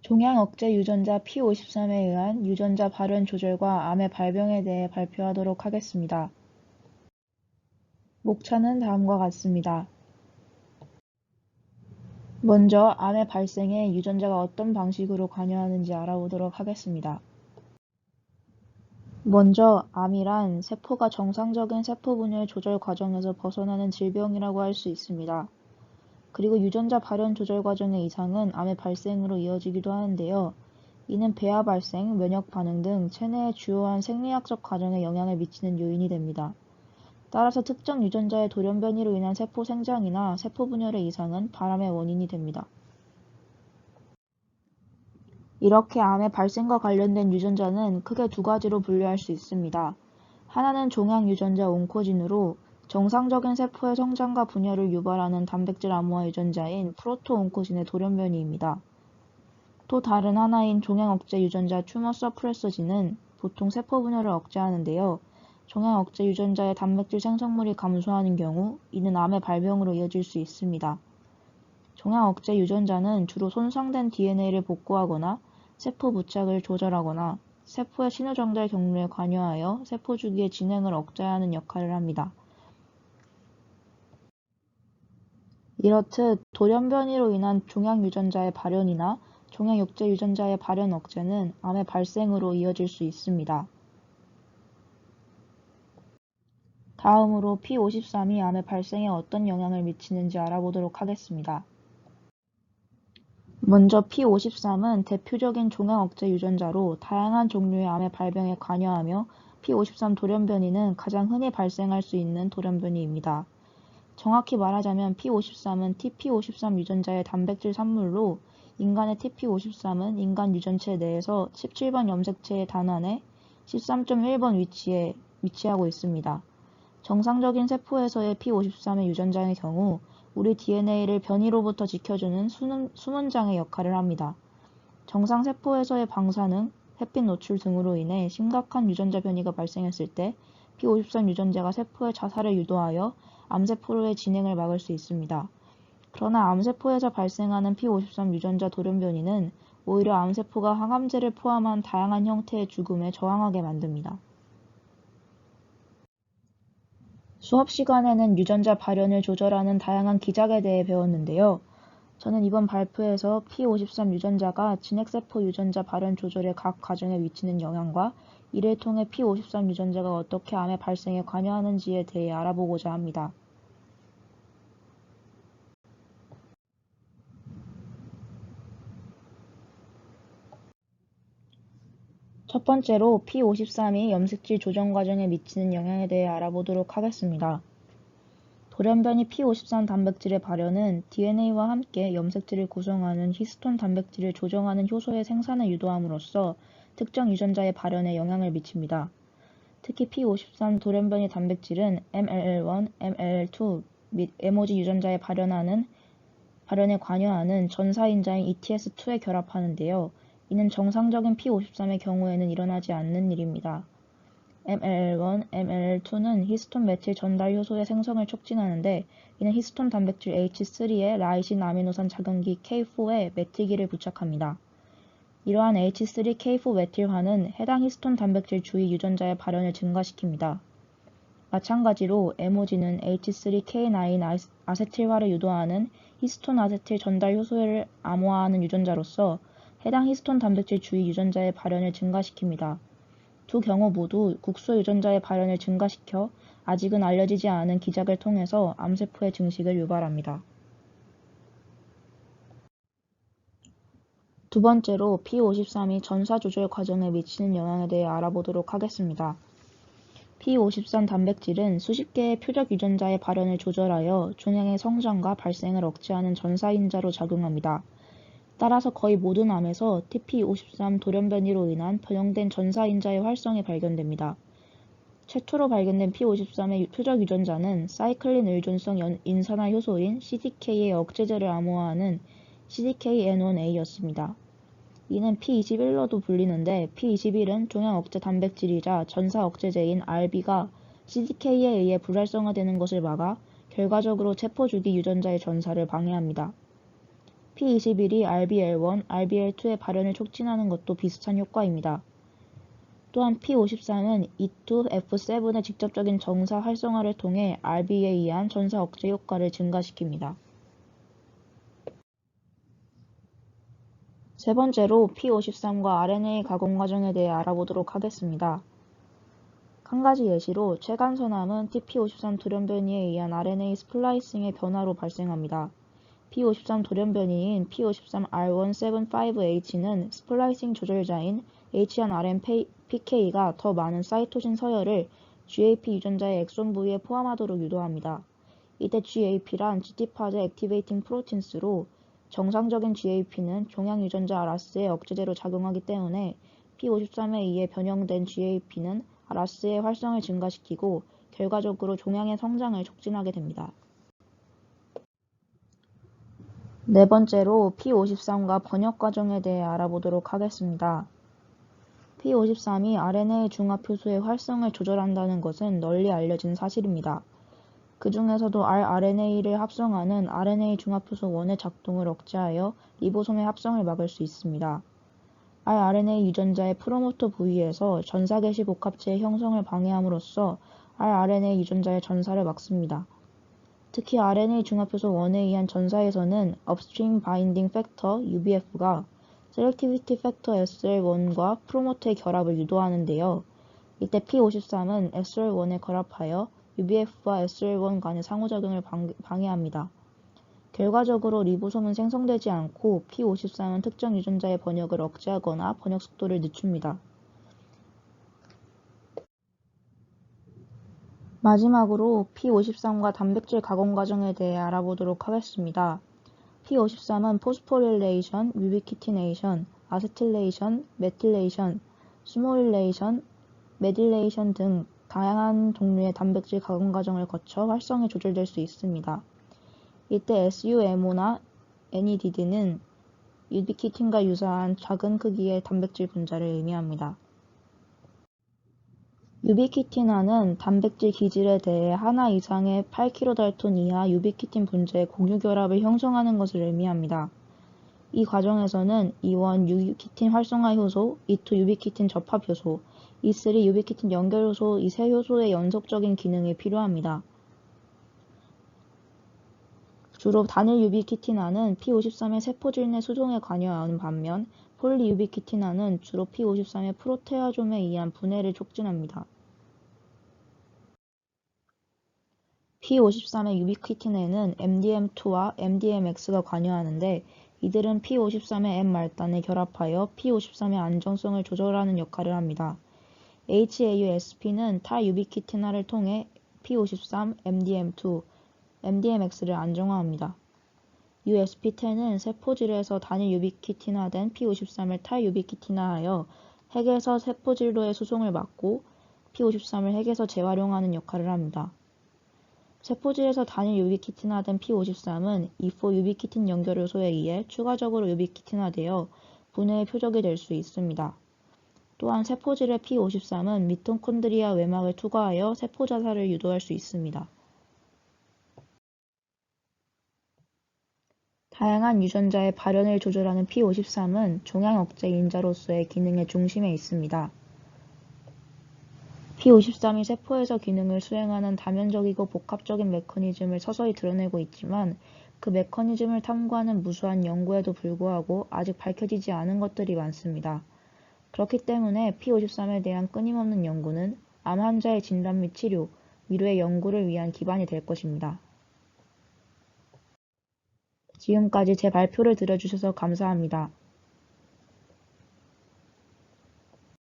종양 억제 유전자 P53에 의한 유전자 발현 조절과 암의 발병에 대해 발표하도록 하겠습니다. 목차는 다음과 같습니다. 먼저 암의 발생에 유전자가 어떤 방식으로 관여하는지 알아보도록 하겠습니다. 먼저 암이란 세포가 정상적인 세포 분열 조절 과정에서 벗어나는 질병이라고 할 수 있습니다. 그리고 유전자 발현 조절 과정의 이상은 암의 발생으로 이어지기도 하는데요. 이는 폐하 발생, 면역 반응 등 체내의 주요한 생리학적 과정에 영향을 미치는 요인이 됩니다. 따라서 특정 유전자의 돌연변이로 인한 세포 생장이나 세포 분열의 이상은 발암의 원인이 됩니다. 이렇게 암의 발생과 관련된 유전자는 크게 두 가지로 분류할 수 있습니다. 하나는 종양 유전자 온코진으로 정상적인 세포의 성장과 분열을 유발하는 단백질 암호화 유전자인 프로토온코진의 돌연변이입니다. 또 다른 하나인 종양 억제 유전자 튜머 서프레서진은 보통 세포 분열을 억제하는데요. 종양 억제 유전자의 단백질 생성물이 감소하는 경우 이는 암의 발병으로 이어질 수 있습니다. 종양 억제 유전자는 주로 손상된 DNA를 복구하거나 세포 부착을 조절하거나 세포의 신호 전달 경로에 관여하여 세포 주기의 진행을 억제하는 역할을 합니다. 이렇듯 돌연변이로 인한 종양 유전자의 발현이나 종양 억제 유전자의 발현 억제는 암의 발생으로 이어질 수 있습니다. 다음으로 P53이 암의 발생에 어떤 영향을 미치는지 알아보도록 하겠습니다. 먼저 P53은 대표적인 종양 억제 유전자로 다양한 종류의 암의 발병에 관여하며 P53 돌연변이는 가장 흔히 발생할 수 있는 돌연변이입니다. 정확히 말하자면 P53은 TP53 유전자의 단백질 산물로 인간의 TP53은 인간 유전체 내에서 17번 염색체의 단환에 13.1번 위치에 위치하고 있습니다. 정상적인 세포에서의 P53의 유전자의 경우 우리 DNA를 변이로부터 지켜주는 수문장의 역할을 합니다. 정상 세포에서의 방사능, 햇빛 노출 등으로 인해 심각한 유전자 변이가 발생했을 때 P53 유전자가 세포의 자살을 유도하여 암세포로의 진행을 막을 수 있습니다. 그러나 암세포에서 발생하는 P53 유전자 돌연변이는 오히려 암세포가 항암제를 포함한 다양한 형태의 죽음에 저항하게 만듭니다. 수업 시간에는 유전자 발현을 조절하는 다양한 기작에 대해 배웠는데요. 저는 이번 발표에서 P53 유전자가 진핵세포 유전자 발현 조절의 각 과정에 미치는 영향과 이를 통해 P53 유전자가 어떻게 암의 발생에 관여하는지에 대해 알아보고자 합니다. 첫 번째로 P53이 염색질 조정 과정에 미치는 영향에 대해 알아보도록 하겠습니다. 돌연변이 P53 단백질의 발현은 DNA와 함께 염색질을 구성하는 히스톤 단백질을 조정하는 효소의 생산을 유도함으로써 특정 유전자의 발현에 영향을 미칩니다. 특히 P53 돌연변이 단백질은 MLL1, MLL2 및 에모지 유전자의 발현에 관여하는 전사인자인 ETS2에 결합하는데요. 이는 정상적인 P53의 경우에는 일어나지 않는 일입니다. MLL1, MLL2는 히스톤 메틸 전달 효소의 생성을 촉진하는데 이는 히스톤 단백질 H3에 라이신 아미노산 작용기 K4에 메틸기를 부착합니다. 이러한 H3K4 메틸화는 해당 히스톤 단백질 주위 유전자의 발현을 증가시킵니다. 마찬가지로 에모지는 H3K9 아세틸화를 유도하는 히스톤 아세틸 전달 효소를 암호화하는 유전자로서 해당 히스톤 단백질 주위 유전자의 발현을 증가시킵니다. 두 경우 모두 국소 유전자의 발현을 증가시켜 아직은 알려지지 않은 기작을 통해서 암세포의 증식을 유발합니다. 두 번째로 P53이 전사 조절 과정에 미치는 영향에 대해 알아보도록 하겠습니다. P53 단백질은 수십 개의 표적 유전자의 발현을 조절하여 종양의 성장과 발생을 억제하는 전사인자로 작용합니다. 따라서 거의 모든 암에서 TP53 돌연변이로 인한 변형된 전사인자의 활성이 발견됩니다. 최초로 발견된 P53의 표적 유전자는 사이클린 의존성 인산화 효소인 CDK의 억제제를 암호화하는 CDKN1A였습니다. 이는 P21로도 불리는데 P21은 종양 억제 단백질이자 전사 억제제인 RB가 CDK에 의해 불활성화되는 것을 막아 결과적으로 세포 주기 유전자의 전사를 방해합니다. P21이 RBL1, RBL2의 발현을 촉진하는 것도 비슷한 효과입니다. 또한 P53은 E2F7의 직접적인 정사 활성화를 통해 RB에 의한 전사 억제 효과를 증가시킵니다. 세 번째로 P53과 RNA 가공 과정에 대해 알아보도록 하겠습니다. 한 가지 예시로 체간선암은 TP53 돌연변이에 의한 RNA 스플라이싱의 변화로 발생합니다. P53 돌연변이인 P53R175H는 스플라이싱 조절자인 H1RNPK가 더 많은 사이토신 서열을 GAP 유전자의 엑손 부위에 포함하도록 유도합니다. 이때 GAP란 GT파제 액티베이팅 프로틴스로 정상적인 GAP는 종양 유전자 RAS에 억제제로 작용하기 때문에 P53에 의해 변형된 GAP는 RAS의 활성을 증가시키고 결과적으로 종양의 성장을 촉진하게 됩니다. 네 번째로 P53과 번역 과정에 대해 알아보도록 하겠습니다. P53이 RNA 중합 효소의 활성을 조절한다는 것은 널리 알려진 사실입니다. 그 중에서도 rRNA를 합성하는 RNA 중합 효소 1의 작동을 억제하여 리보솜의 합성을 막을 수 있습니다. rRNA 유전자의 프로모터 부위에서 전사 개시 복합체의 형성을 방해함으로써 rRNA 유전자의 전사를 막습니다. 특히 RNA 중합효소 1에 의한 전사에서는 업스트림 바인딩 팩터 UBF가 셀렉티비티 팩터 SL1과 프로모터의 결합을 유도하는데요. 이때 P53은 SL1에 결합하여 UBF와 SL1 간의 상호작용을 방해합니다. 결과적으로 리보솜은 생성되지 않고 P53은 특정 유전자의 번역을 억제하거나 번역 속도를 늦춥니다. 마지막으로 P53과 단백질 가공 과정에 대해 알아보도록 하겠습니다. P53은 포스포릴레이션, 유비키티네이션, 아세틸레이션, 메틸레이션, 스모릴레이션, 메딜레이션 등 다양한 종류의 단백질 가공 과정을 거쳐 활성이 조절될 수 있습니다. 이때 SUMO나 NEDD는 유비키틴과 유사한 작은 크기의 단백질 분자를 의미합니다. 유비키틴화는 단백질 기질에 대해 하나 이상의 8kDalton 이하 유비키틴 분자의 공유 결합을 형성하는 것을 의미합니다. 이 과정에서는 E1 유비키틴 활성화 효소, E2 유비키틴 접합 효소, E3 유비키틴 연결 효소 이 세 효소의 연속적인 기능이 필요합니다. 주로 단일 유비키틴화는 P53의 세포질 내 수종에 관여하는 반면 폴리 유비키틴화는 주로 P53의 프로테아좀에 의한 분해를 촉진합니다. P53의 유비키틴에는 MDM2와 MDMX가 관여하는데 이들은 P53의 M-말단에 결합하여 P53의 안정성을 조절하는 역할을 합니다. HAUSP는 타 유비키틴화를 통해 P53, MDM2, MDMX를 안정화합니다. USP10은 세포질에서 단일 유비키틴화된 P53을 탈유비키틴화하여 핵에서 세포질로의 수송을 막고 P53을 핵에서 재활용하는 역할을 합니다. 세포질에서 단일 유비키틴화된 P53은 E4 유비키틴 연결 요소에 의해 추가적으로 유비키틴화되어 분해의 표적이 될 수 있습니다. 또한 세포질의 P53은 미토콘드리아 외막을 투과하여 세포 자살을 유도할 수 있습니다. 다양한 유전자의 발현을 조절하는 P53은 종양 억제 인자로서의 기능의 중심에 있습니다. P53이 세포에서 기능을 수행하는 다면적이고 복합적인 메커니즘을 서서히 드러내고 있지만 그 메커니즘을 탐구하는 무수한 연구에도 불구하고 아직 밝혀지지 않은 것들이 많습니다. 그렇기 때문에 P53에 대한 끊임없는 연구는 암 환자의 진단 및 치료, 위로의 연구를 위한 기반이 될 것입니다. 지금까지 제 발표를 들어주셔서 감사합니다.